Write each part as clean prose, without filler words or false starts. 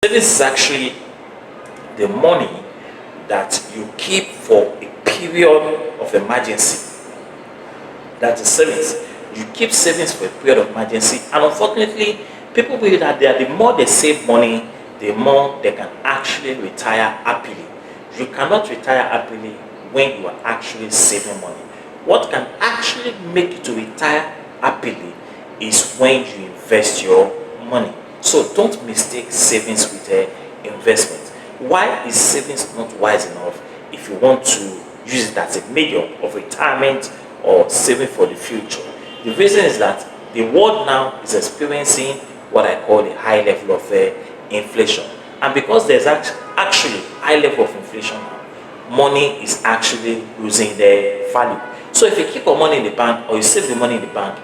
Savings is actually the money that you keep for a period of emergency. That's the savings. You keep savings for a period of emergency, and unfortunately, people believe that the more they save money, the more they can actually retire happily. You cannot retire happily when you are actually saving money. What can actually make you to retire happily is when you invest your money. So don't mistake savings with investment. Why is savings not wise enough if you want to use it as a medium of retirement or saving for the future? The reason is that the world now is experiencing what I call a high level of inflation. And because there's actually high level of inflation now, money is actually losing their value. So if you keep your money in the bank or you save the money in the bank,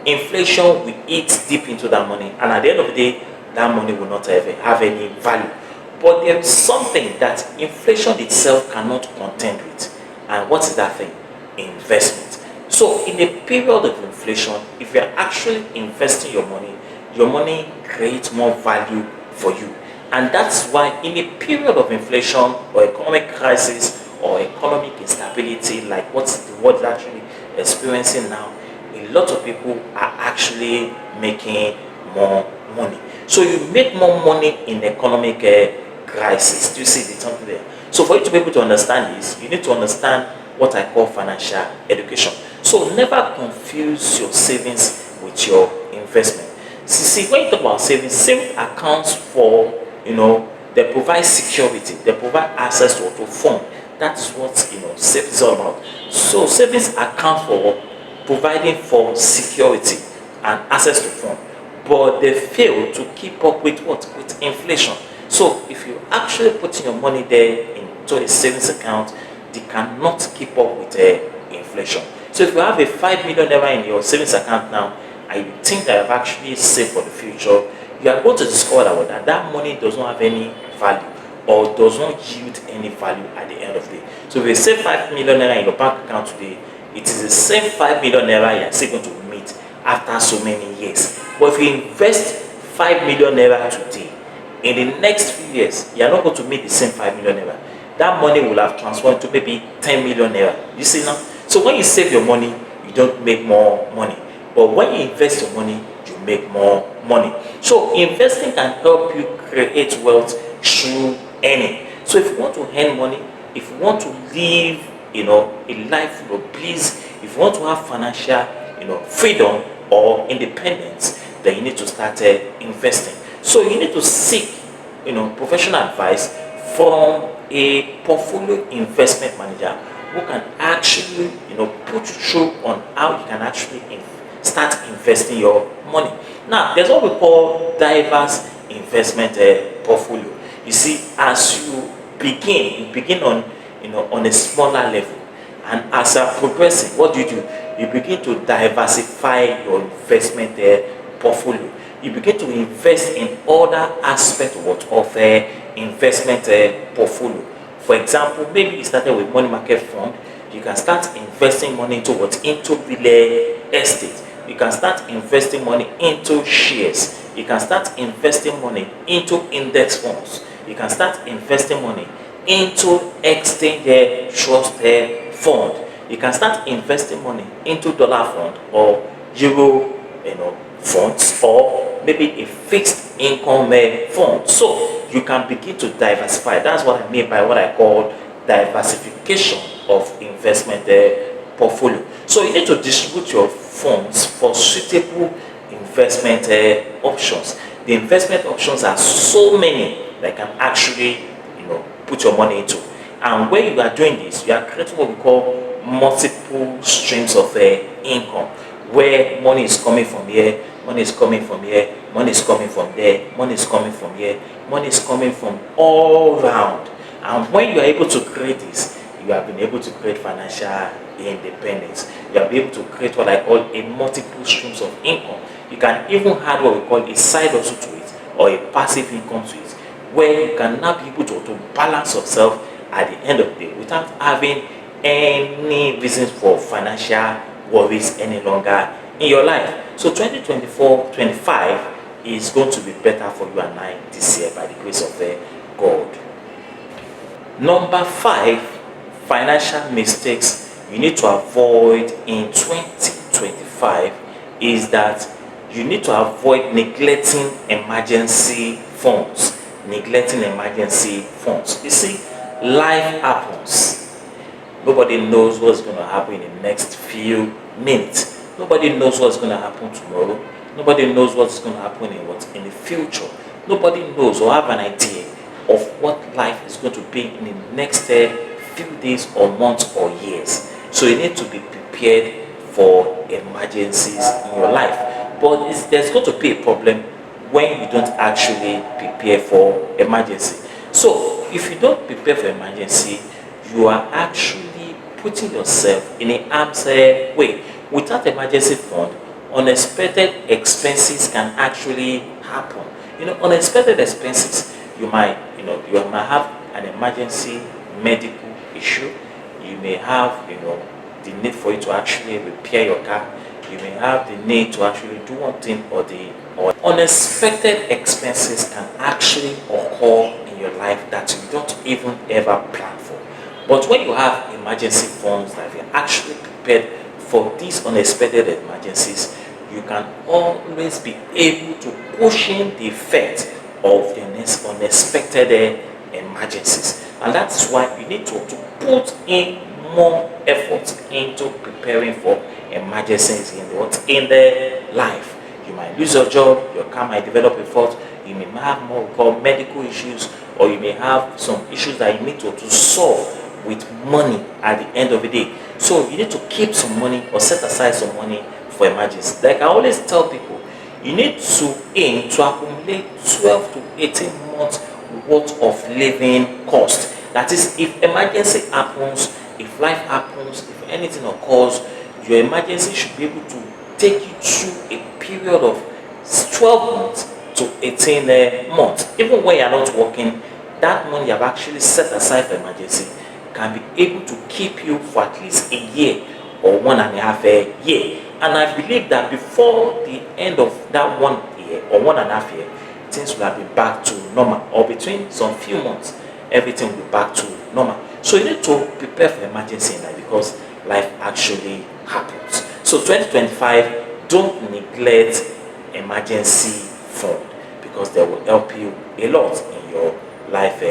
inflation will eat deep into that money, and at the end of the day, that money will not have any value. But there is something that inflation itself cannot contend with. And what is that thing? Investment. So in a period of inflation, if you are actually investing your money creates more value for you. And that's why in a period of inflation or economic crisis or economic instability, like what the world is actually experiencing now, a lot of people are actually making more money. So you make more money in economic crisis. Do you see the something there? So for you to be able to understand this, you need to understand what I call financial education. So never confuse your savings with your investment. See, when you talk about savings, savings accounts for, they provide security, they provide access to fund. That's what savings is all about. So savings account for providing for security and access to fund, but they fail to keep up with what? With inflation. So if you actually put your money there into a savings account, they cannot keep up with inflation. So if you have a 5 million naira in your savings account now, and you think that you've actually saved for the future, you are going to discover that money does not have any value or does not yield any value at the end of the day. So if you save 5 million naira in your bank account today, it is the same 5 million naira you are still going to meet after so many years. But if you invest 5 million naira today, in the next few years, you are not going to meet the same 5 million naira. That money will have transformed to maybe 10 million naira. You see now? So when you save your money, you don't make more money. But when you invest your money, you make more money. So investing can help you create wealth through earning. So if you want to earn money, if you want to live, a life full of bliss, if you want to have financial, freedom or independence, then you need to start investing. So you need to seek, professional advice from a portfolio investment manager who can actually, put you through on how you can actually start investing your money. Now, there's what we call diverse investment portfolio. You see, as you begin on, on a smaller level, and as you're progressing, what do? You begin to diversify your investment portfolio. You begin to invest in other aspects of investment portfolio. For example, maybe you started with money market fund. You can start investing money into real estate. You can start investing money into shares. You can start investing money into index funds. You can start investing money into exchange trust fund. You can start investing money into dollar fund or euro funds, or maybe a fixed income fund. So you can begin to diversify. That's what I mean by what I call diversification of investment portfolio. So you need to distribute your funds for suitable investment options. The investment options are so many that can actually put your money into. And when you are doing this, you are creating what we call multiple streams of income, where money is coming from here, money is coming from here, money is coming from there, money is coming from here, money is coming from all round. And when you are able to create this, you have been able to create financial independence. You have been able to create what I call a multiple streams of income. You can even add what we call a side hustle to it, or a passive income to it, where you can now be able to balance yourself at the end of the day without having any reasons for financial worries any longer in your life. So 2024-25 is going to be better for you and I this year by the grace of God. Number 5 financial mistakes you need to avoid in 2025 is that you need to avoid neglecting emergency funds. Neglecting emergency funds. You see, life happens. Nobody knows what's going to happen in the next few minutes. Nobody knows what's going to happen tomorrow. Nobody knows what's going to happen in the future. Nobody knows or have an idea of what life is going to be in the next few days or months or years. So you need to be prepared for emergencies in your life. But there's going to be a problem when you don't actually prepare for emergency. So if you don't prepare for emergency, you are actually putting yourself in an arm's way. Without emergency fund, unexpected expenses can actually happen. Unexpected expenses, you might have an emergency medical issue. You may have the need for you to actually repair your car. You may have the need to actually do one thing or unexpected expenses can actually occur in your life that you don't even ever plan for. But when you have emergency funds that you're actually prepared for these unexpected emergencies, you can always be able to cushion the effect of the unexpected emergencies. And that's why you need to put in more effort into preparing for emergencies in the life. You might lose your job, your car might develop a fault, you may have more called medical issues, or you may have some issues that you need to solve with money at the end of the day. So you need to keep some money or set aside some money for emergencies. Like I always tell people, you need to aim to accumulate 12 to 18 months worth of living cost. That is, if emergency happens, if life happens, if anything occurs, your emergency should be able to take you through a period of 12 months to 18 months. Even when you're not working, that money you have actually set aside for emergency can be able to keep you for at least a year or 1.5 year. And I believe that before the end of that 1 year or 1.5 year, things will have been back to normal, or between some few months, everything will be back to normal. So you need to prepare for emergency in life because life actually happens. So 2025, don't neglect emergency fund because they will help you a lot in your life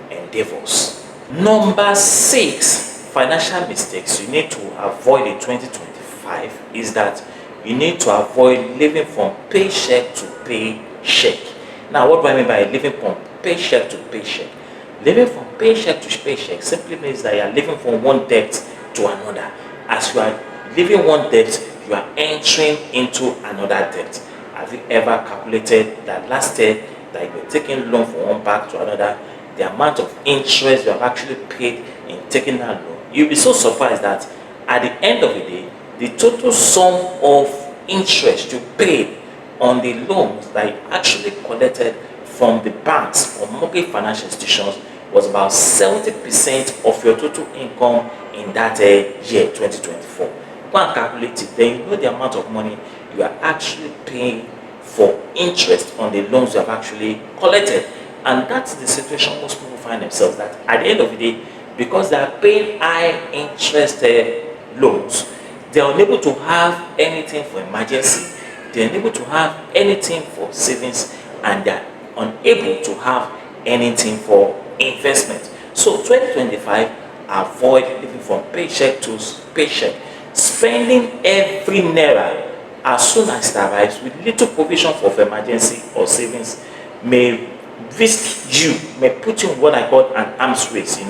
endeavors. Number 6 financial mistakes you need to avoid in 2025 is that you need to avoid living from paycheck to paycheck. Now, what do I mean by living from paycheck to paycheck? Living from paycheck to paycheck simply means that you are living from one debt to another. As you are leaving one debt, you are entering into another debt. Have you ever calculated that last year that you were taking loan from one bank to another, the amount of interest you have actually paid in taking that loan? You'll be so surprised that at the end of the day, the total sum of interest you paid on the loans that you actually collected from the banks or mortgage financial institutions was about 70% of your total income in that year 2024. Go and calculate it, then you know the amount of money you are actually paying for interest on the loans you have actually collected. And that's the situation most people find themselves, that at the end of the day, because they are paying high interest loans, they are unable to have anything for emergency, they are unable to have anything for savings, and they are unable to have anything for investment. So 2025, avoid living from paycheck to paycheck. Spending every naira as soon as it arrives with little provision for emergency or savings may risk you, may put you in what I call an arms race,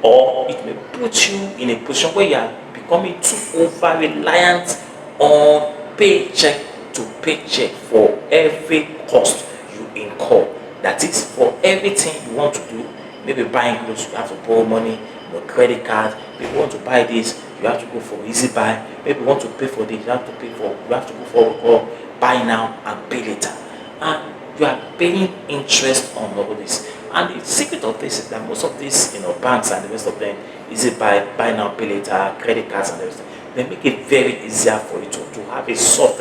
or it may put you in a position where you are becoming too over reliant on paycheck to paycheck for every cost you incur. That is, for everything you want to do, maybe buying clothes, you have to borrow money, credit card. Maybe you want to buy this, you have to go for easy buy. Maybe you want to pay for this, you have to go for what we call buy now and pay later. And you are paying interest on all this. And the secret of this is that most of these banks and the rest of them, easy buy now, pay later, credit cards and everything, they make it very easier for you to have a soft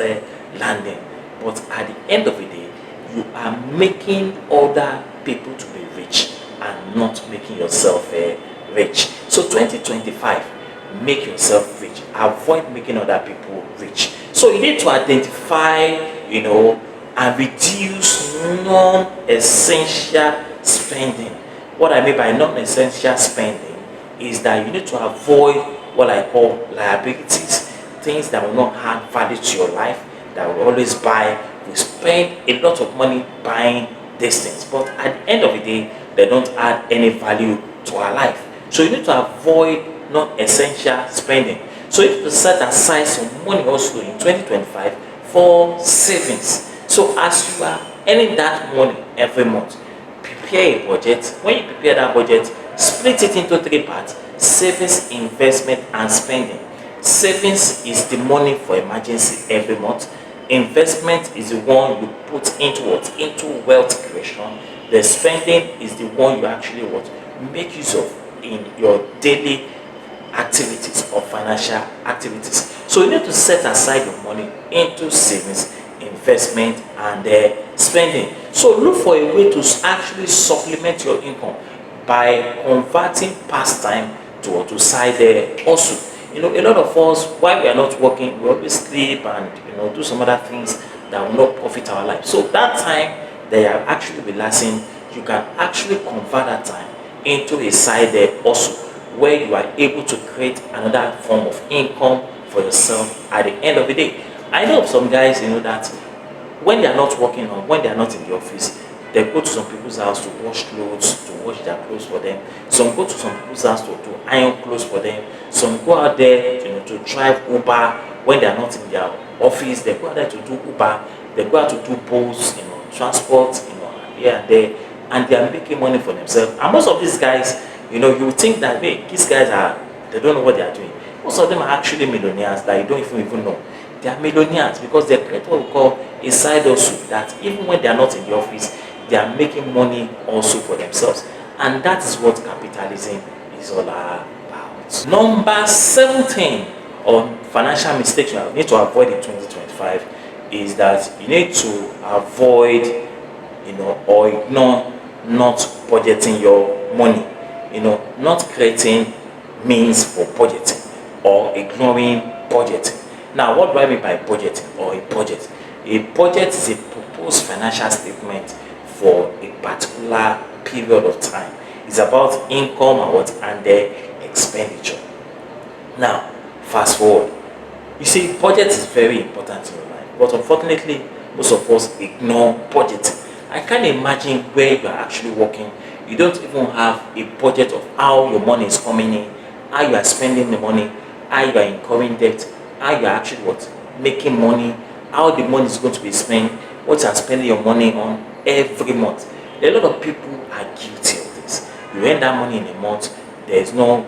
landing. But at the end of the day, you are making other people to be rich and not making yourself rich. So 2025, make yourself rich. Avoid making other people rich. So you need to identify, and reduce non-essential spending. What I mean by non-essential spending is that you need to avoid what I call liabilities, things that will not add value to your life, that will always buy. We spend a lot of money buying these things, but at the end of the day, they don't add any value to our life. So you need to avoid non-essential spending. So you need to set aside some money also in 2025 for savings. So as you are earning that money every month, prepare a budget. When you prepare that budget, split it into three parts: savings, investment, and spending. Savings is the money for emergency every month. Investment is the one you put into what? Into wealth creation. The spending is the one you actually what? Make use of in your daily activities or financial activities. So you need to set aside your money into savings, investment, and spending. So look for a way to actually supplement your income by converting pastime to side hustle. A lot of us, while we are not working, we always sleep and do some other things that will not profit our life. So that time that you are actually relaxing, you can actually convert that time into a side hustle where you are able to create another form of income for yourself at the end of the day. I know of some guys, that when they are not working or when they are not in the office, they go to some people's house to wash clothes, to wash their clothes for them. Some go to some people's house to iron clothes for them. Some go out there, to drive Uber when they are not in their office. They go out there to do Uber. They go out to do both, transport, here and there, and they are making money for themselves. And most of these guys, you would think that, hey, these guys they don't know what they are doing. Most of them are actually millionaires that you don't even know. They are millionaires because they create what we call a side hustle, that even when they are not in the office, they are making money also for themselves. And that is what capitalism is all about. Number 17 on financial mistakes you need to avoid in 2025 is that you need to avoid, or ignore not budgeting your money. Not creating means for budgeting or ignoring budgeting. Now, what do I mean by budgeting or a budget? A budget is a proposed financial statement for a particular period of time. It's about income and the expenditure. Now, fast forward. You see, budget is very important in your life, but unfortunately, most of us ignore budgeting. I can't imagine where you are actually working. You don't even have a budget of how your money is coming in, how you are spending the money, how you are incurring debt, how you are actually making money, how the money is going to be spent, what you are spending your money on every month. A lot of people are guilty of this. You earn that money in a month, there is no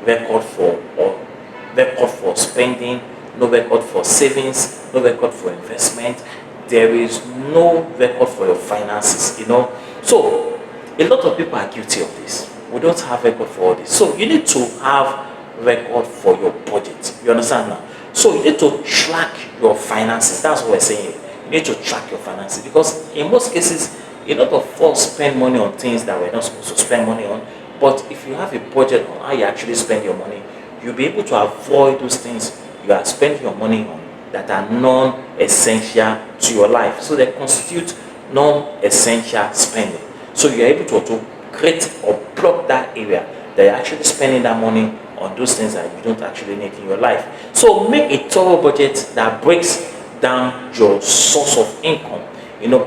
record for spending, no record for savings, no record for investment. There is no record for your finances. So a lot of people are guilty of this. We don't have record for all this. So you need to have record for your budget. You understand now? So you need to track your finances. That's what we're saying. You need to track your finances, because in most cases, a lot of us spend money on things that we're not supposed to spend money on. But if you have a budget on how you actually spend your money, you'll be able to avoid those things you are spending your money on that are non-essential to your life. So they constitute non-essential spending. So you're able to create or block that area that you're actually spending that money on those things that you don't actually need in your life. So make a thorough budget that breaks down your source of income.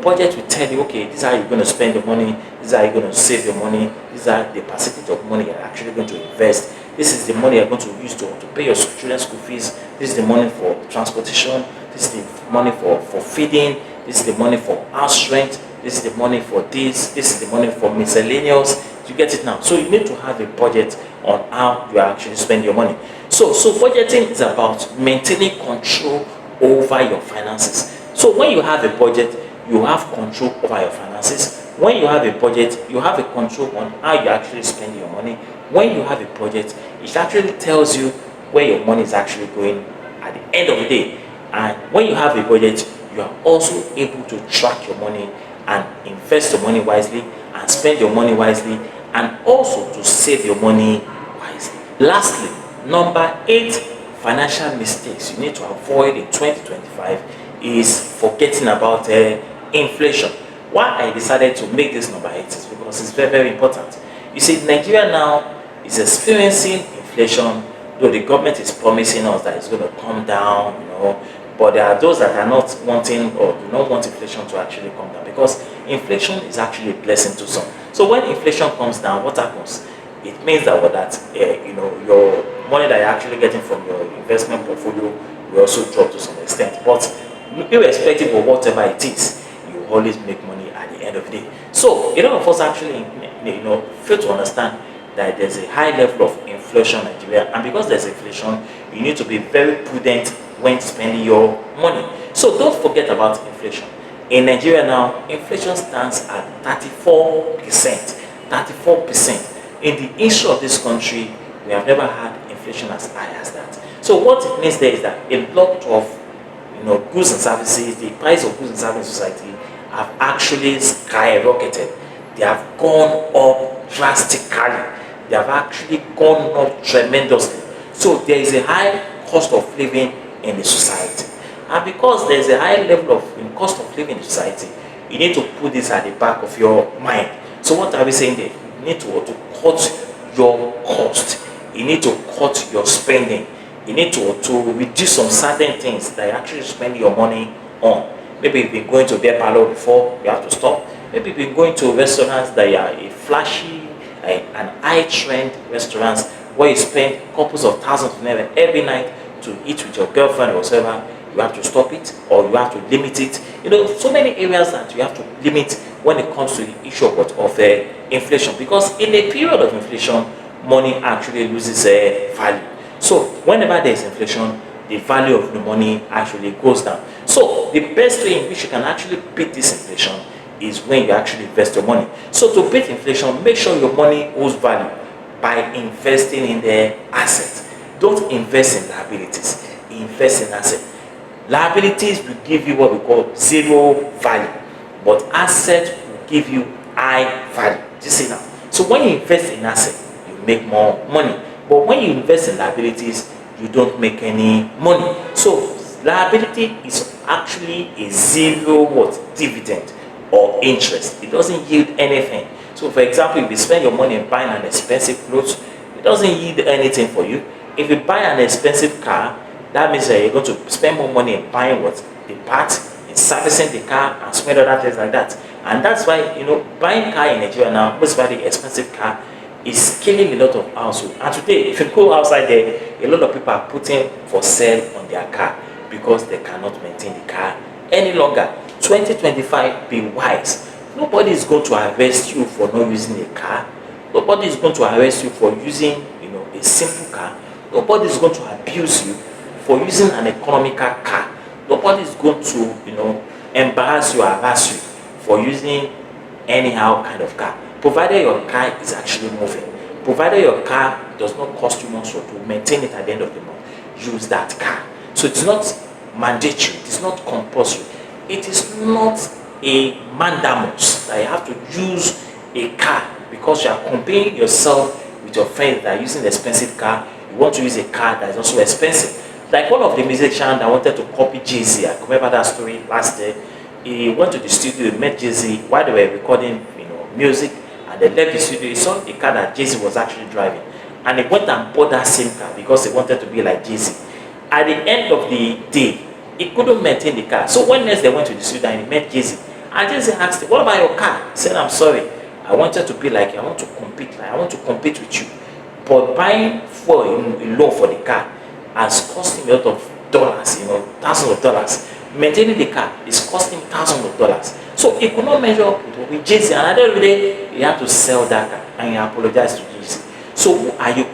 Budget will tell you, okay, this is how you're going to spend your money, this is how you're going to save your money, these are the percentage of money you're actually going to invest, this is the money you're going to use to pay your children's school fees, this is the money for transportation, this is the money for feeding, this is the money for house rent, this is the money for this is the money for miscellaneous. You get it now? So you need to have a budget on how you actually spend your money. So budgeting is about maintaining control over your finances. So when you have a budget, you have control over your finances. When you have a budget, you have a control on how you actually spend your money. When you have a budget, it actually tells you where your money is actually going at the end of the day. And when you have a budget, you are also able to track your money and invest your money wisely and spend your money wisely, and also to save your money wisely. Lastly, number 8 financial mistakes you need to avoid in 2025 is forgetting about inflation. Why I decided to make this number 8 is because it's very, very important. You see, Nigeria now is experiencing inflation, though the government is promising us that it's going to come down, but there are those that are not wanting or do not want inflation to actually come down, because inflation is actually a blessing to some. So when inflation comes down, what happens? It means that your money that you're actually getting from your investment portfolio will also drop to some extent. But irrespective of whatever it is, you always make money at the end of the day. So a lot of us actually fail to understand that there's a high level of inflation in Nigeria, and because there's inflation, you need to be very prudent when spending your money. So don't forget about inflation. In Nigeria now, inflation stands at 34%. 34%. In the history of this country, we have never had inflation as high as that. So what it means there is that a lot of goods and services, the price of goods and services in society have actually skyrocketed. They have gone up drastically. They have actually gone up tremendously. So there is a high cost of living in the society. And because there is a high level of cost of living in the society, you need to put this at the back of your mind. So what are we saying there? You need to cut your cost. You need to cut your spending. You need to reduce some certain things that you actually spend your money on. Maybe you've been going to beer parlor before, you have to stop. Maybe you've been going to restaurants that are a flashy, an high-trend restaurants where you spend couples of thousands of naira every night to eat with your girlfriend or whatever. You have to stop it, or you have to limit it. So many areas that you have to limit when it comes to the issue of inflation, because in a period of inflation, money actually loses value. So whenever there is inflation, the value of the money actually goes down. So the best way in which you can actually beat this inflation is when you actually invest your money. So to beat inflation, make sure your money holds value by investing in the assets. Don't invest in liabilities, invest in assets. Liabilities will give you what we call zero value, but assets will give you high value. Do you see now? So when you invest in assets, you make more money. But when you invest in liabilities, you don't make any money. So liability is actually a zero dividend or interest. It doesn't yield anything. So for example, if you spend your money in buying an expensive clothes, it doesn't yield anything for you. If you buy an expensive car, that means that you're going to spend more money in buying the parts, in servicing the car, and spend other things like that. And that's why buying car in Nigeria now, most of the expensive car, is killing a lot of households. And today, if you go outside there, a lot of people are putting for sale on their car because they cannot maintain the car any longer. 2025, be wise. Nobody is going to arrest you for not using a car. Nobody is going to arrest you for using a simple car. Nobody is going to abuse you for using an economical car. Nobody is going to embarrass you or harass you for using anyhow kind of car, provided your car is actually moving, provided your car does not cost you much to maintain it at the end of the month. Use that car. So it's not mandatory, it's not compulsory, it is not a mandamus that you have to use a car because you are comparing yourself with your friends that are using an expensive car. You want to use a car that is also expensive. Like one of the musicians that wanted to copy Jay-Z, I remember that story last day. He went to the studio, he met Jay-Z while they were recording music, and they left the studio. He saw a car that Jay-Z was actually driving, and he went and bought that same car because he wanted to be like Jay-Z. At the end of the day, he couldn't maintain the car. So when next they went to the studio and he met Jay-Z, and Jay-Z asked him, "What about your car?" He said, "I'm sorry, I wanted to be like you. I want to compete. I want to compete with you. But buying for a loan for the car has cost him a lot of dollars, thousands of dollars. Maintaining the car is costing thousands of dollars. So he could not measure up with Jay-Z, and at the end of the day, he had to sell that car, and he apologized to Jay-Z. So who are you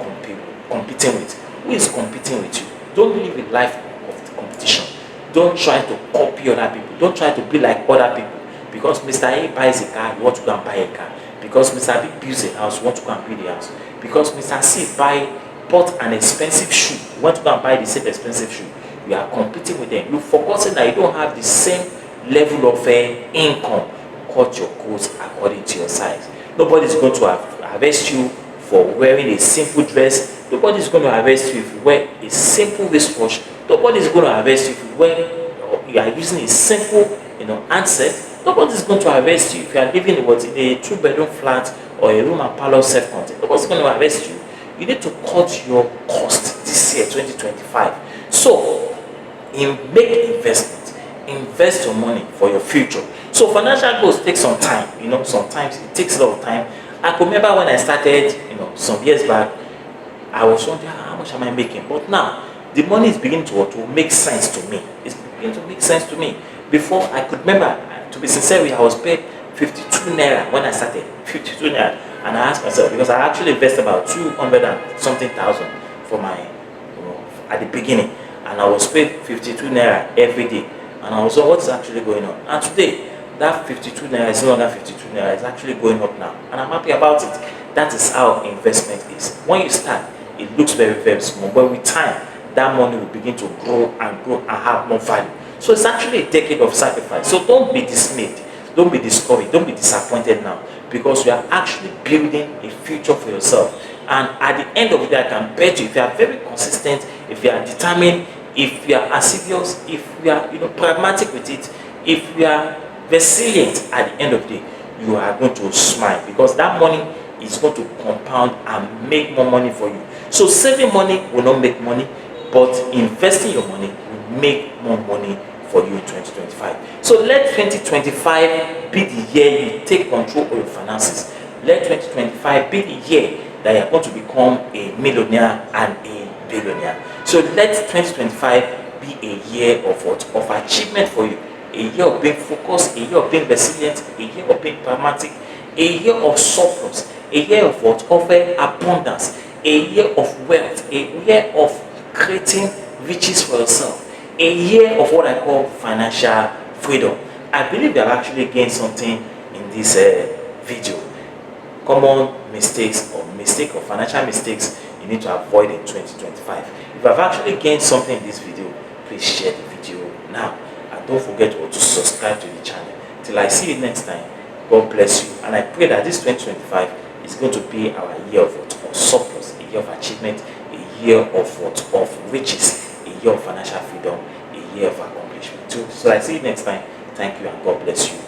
competing with? Who is competing with you? Don't live a life of competition. Don't try to copy other people. Don't try to be like other people. Because Mr. A buys a car, you want to go and buy a car. Because Mr. B builds a house, you want to go and build a house. Because Mr. C bought an expensive shoe, you want to go and buy the same expensive shoe. You are competing with them. You've forgotten that you don't have the same level of income. cut your clothes according to your size. Nobody's going to arrest you for wearing a simple dress. Nobody's going to arrest you if you wear a simple wristwatch. Nobody's going to arrest you if you wear, or you are using a simple, handset. Nobody's going to arrest you if you are living in a 2-bedroom flat or a room and parlor self-contained. Nobody's going to arrest you. You need to cut your cost this year, 2025. So, make investment. Invest your money for your future. So financial goals take some time. Sometimes it takes a lot of time. I can remember when I started, some years back, I was wondering how much am I making. But now the money is beginning to make sense to me. It's beginning to make sense to me. Before I could remember, to be sincere, I was paid 52 naira when I started. 52 naira, and I asked myself, because I actually invested about 200 and something thousand for my, at the beginning, and I was paid 52 naira every day. And I was like, what's actually going on? And today, that 52 naira is no longer 52 naira, it's actually going up now. And I'm happy about it. That is how investment is. When you start, it looks very, very small. But with time, that money will begin to grow and have more value. So it's actually a decade of sacrifice. So don't be dismayed. Don't be discouraged. Don't be disappointed now. Because you are actually building a future for yourself. And at the end of the day, I can bet you, if you are very consistent, if you are determined, if you are assiduous, if you are pragmatic with it, if you are resilient, at the end of the day, you are going to smile, because that money is going to compound and make more money for you. So saving money will not make money, but investing your money will make more money for you in 2025. So let 2025 be the year you take control of your finances. Let 2025 be the year that you are going to become a millionaire and a billionaire. So let 2025 be a year of achievement for you. A year of being focused, a year of being resilient, a year of being pragmatic, a year of surplus, a year of abundance, a year of wealth, a year of creating riches for yourself, a year of what I call financial freedom. I believe you have actually gained something in this video. Common mistakes or financial mistakes you need to avoid in 2025. If you have actually gained something in this video, please share the video now. And don't forget to subscribe to the channel. Till I see you next time, God bless you. And I pray that this 2025 is going to be our year of surplus, a year of achievement, a year of riches, a year of financial freedom, a year of accomplishment. So I see you next time. Thank you and God bless you.